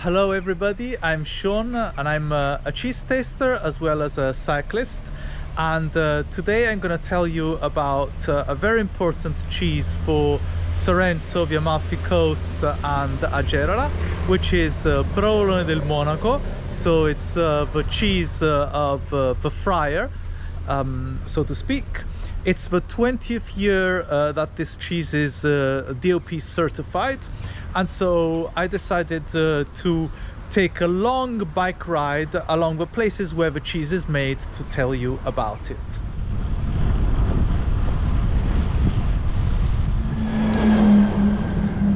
Hello everybody, I'm Sean and I'm a cheese taster as well as a cyclist, and today I'm going to tell you about a very important cheese for Sorrento, the Amalfi Coast and Agerola, which is Provolone del Monaco. So it's the cheese of the friar, so to speak. It's the 20th year that this cheese is DOP certified, and so I decided to take a long bike ride along the places where the cheese is made to tell you about it.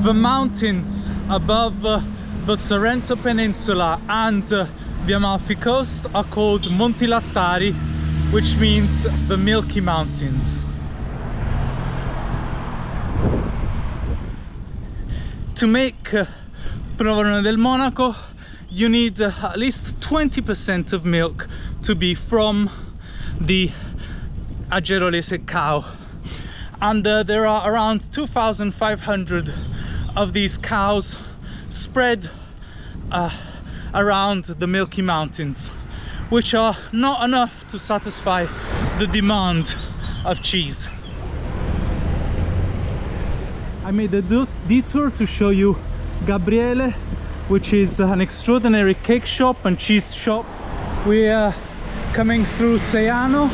The mountains above the Sorrento peninsula and the Amalfi Coast are called Monti Lattari, which means the Milky Mountains. To make Provolone del Monaco, you need at least 20% of milk to be from the Agerolese cow. And there are around 2,500 of these cows spread around the Milky Mountains, which are not enough to satisfy the demand of cheese. I made a detour to show you Gabriele, which is an extraordinary cake shop and cheese shop. We are coming through Seiano,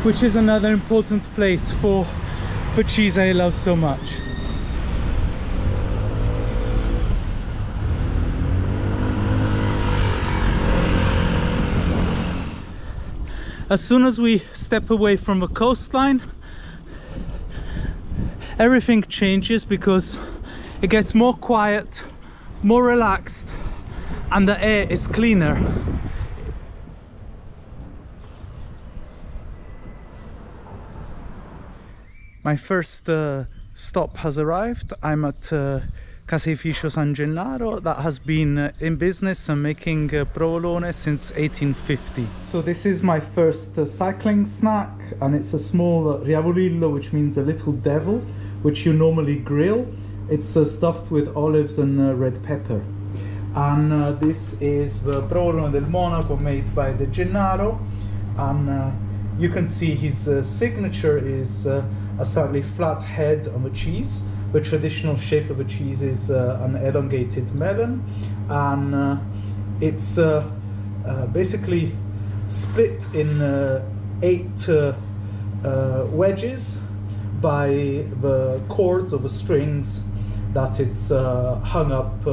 which is another important place for the cheese I love so much. As soon as we step away from the coastline, everything changes because it gets more quiet, more relaxed, and the air is cleaner. My first stop has arrived. I'm at Caseificio San Gennaro, that has been in business and making provolone since 1850. So this is my first cycling snack, and it's a small riavolillo, which means a little devil, which you normally grill. It's stuffed with olives and red pepper. And this is the Provolone del Monaco made by the Gennaro, and you can see his signature is a slightly flat head on the cheese. The traditional shape of a cheese is an elongated melon, and it's basically split in 8 wedges by the cords of the strings that it's hung up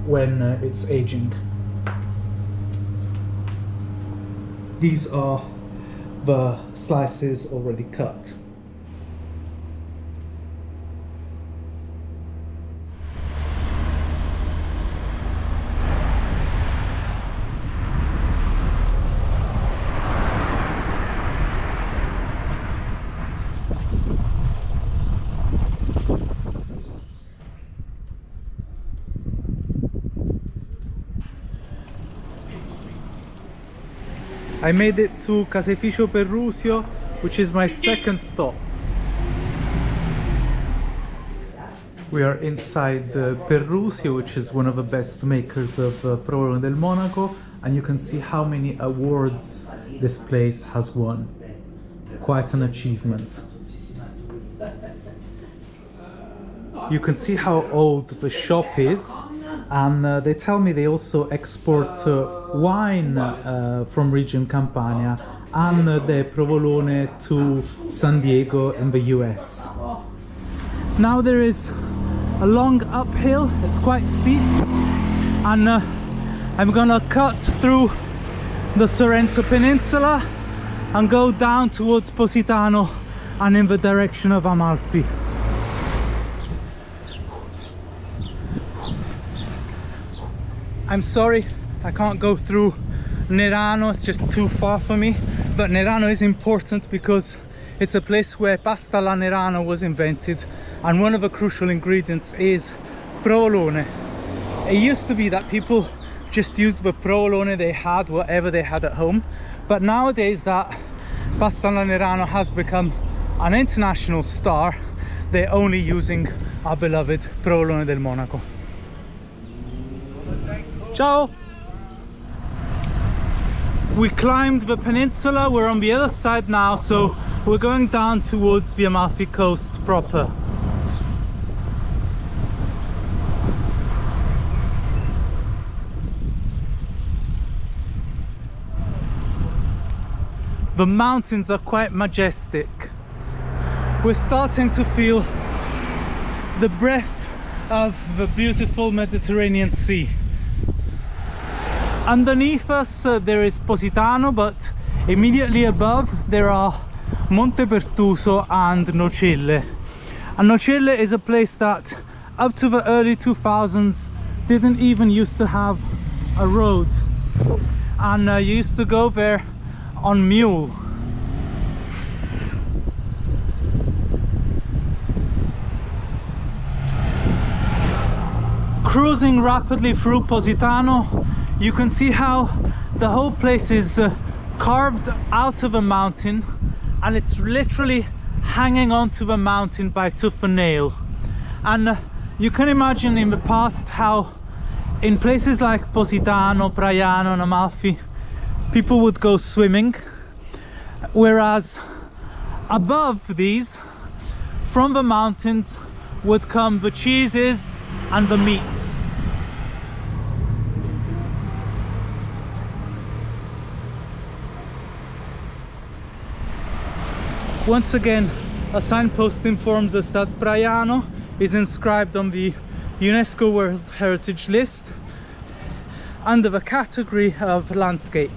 when it's aging. These are the slices already cut. I made it to Caseificio Perrusio, which is my second stop. We are inside Perrusio, which is one of the best makers of Provolone del Monaco, and you can see how many awards this place has won. Quite an achievement. You can see how old the shop is, and they tell me they also export wine from region Campania and the provolone to San Diego in the US. Now there is a long uphill, it's quite steep, and I'm gonna cut through the Sorrento Peninsula and go down towards Positano and in the direction of Amalfi. I'm sorry I can't go through Nerano, it's just too far for me, but Nerano is important because it's a place where pasta alla Nerano was invented, and one of the crucial ingredients is provolone. It used to be that people just used the provolone they had, whatever they had at home, but nowadays that pasta alla Nerano has become an international star. They're only using our beloved Provolone del Monaco. Ciao! We climbed the peninsula, we're on the other side now, so we're going down towards the Amalfi Coast proper. The mountains are quite majestic. We're starting to feel the breath of the beautiful Mediterranean Sea. Underneath us there is Positano, but immediately above there are Monte Pertuso and Nocelle. And Nocelle is a place that up to the early 2000s didn't even used to have a road, and you used to go there on mule. Cruising rapidly through Positano, you can see how the whole place is carved out of a mountain, and it's literally hanging onto the mountain by tooth and nail. And you can imagine in the past how in places like Positano, Praiano and Amalfi people would go swimming, whereas above these, from the mountains, would come the cheeses and the meats. Once again, a signpost informs us that Praiano is inscribed on the UNESCO World Heritage List under the category of landscape,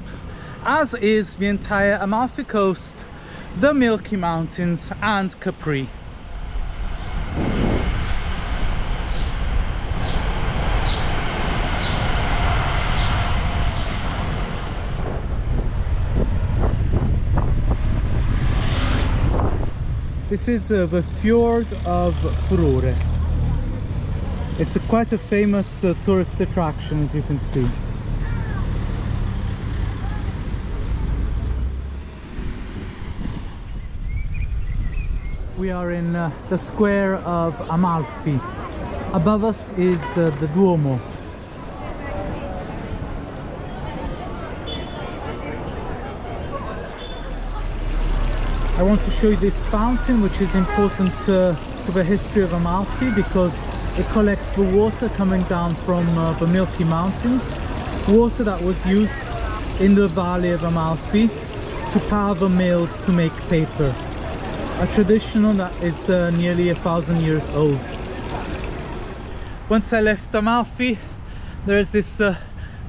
as is the entire Amalfi Coast, the Milky Mountains and Capri. This is the fjord of Furore. It's quite a famous tourist attraction, as you can see. We are in the square of Amalfi. Above us is the Duomo. I want to show you this fountain, which is important to the history of Amalfi because it collects the water coming down from the Milky Mountains, water that was used in the valley of Amalfi to power the mills to make paper, a tradition that is nearly 1,000 years old. Once I left Amalfi, there is this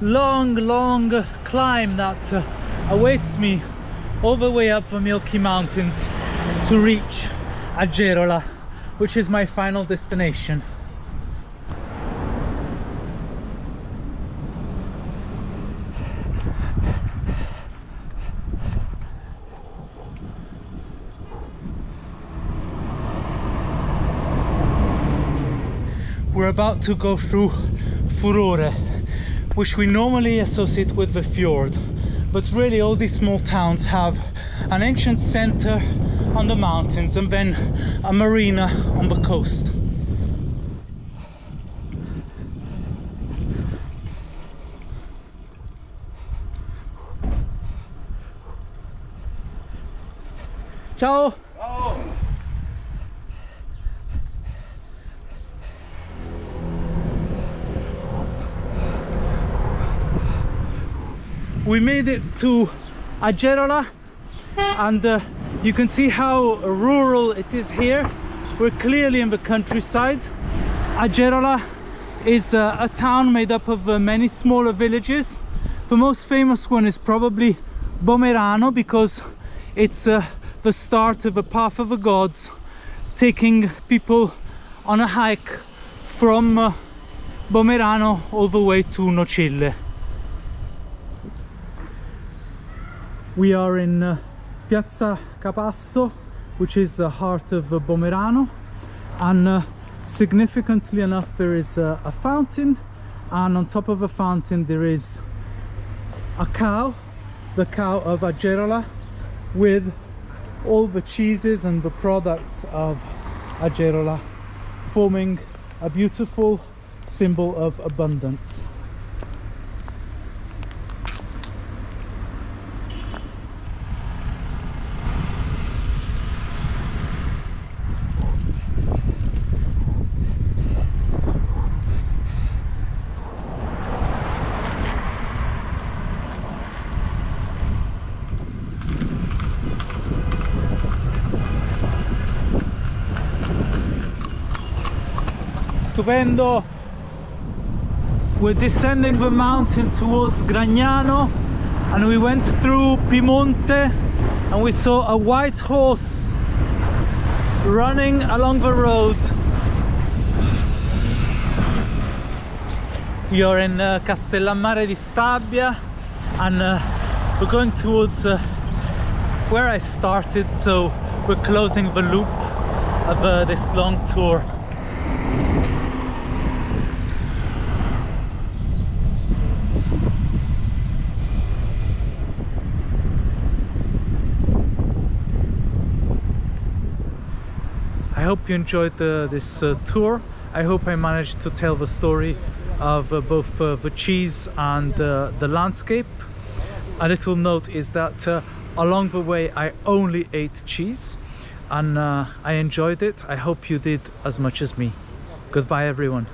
long climb that awaits me all the way up the Milky Mountains to reach Agerola, which is my final destination. We're about to go through Furore, which we normally associate with the fjord. But really all these small towns have an ancient center on the mountains and then a marina on the coast. Ciao! Oh. We made it to Agerola, and you can see how rural it is here. We're clearly in the countryside. Agerola is a town made up of many smaller villages. The most famous one is probably Bomerano, because it's the start of the path of the gods, taking people on a hike from Bomerano all the way to Nocelle. We are in Piazza Capasso, which is the heart of Bomerano, and significantly enough there is a fountain, and on top of a fountain there is a cow, the cow of Agerola, with all the cheeses and the products of Agerola, forming a beautiful symbol of abundance. stupendo. We're descending the mountain towards Gragnano, and we went through Piemonte, and we saw a white horse running along the road. We are in Castellammare di Stabia, and we're going towards where I started, so we're closing the loop of this long tour. I hope you enjoyed this tour. I hope I managed to tell the story of both the cheese and the landscape. A little note is that along the way I only ate cheese, and I enjoyed it. I hope you did as much as me. Goodbye everyone.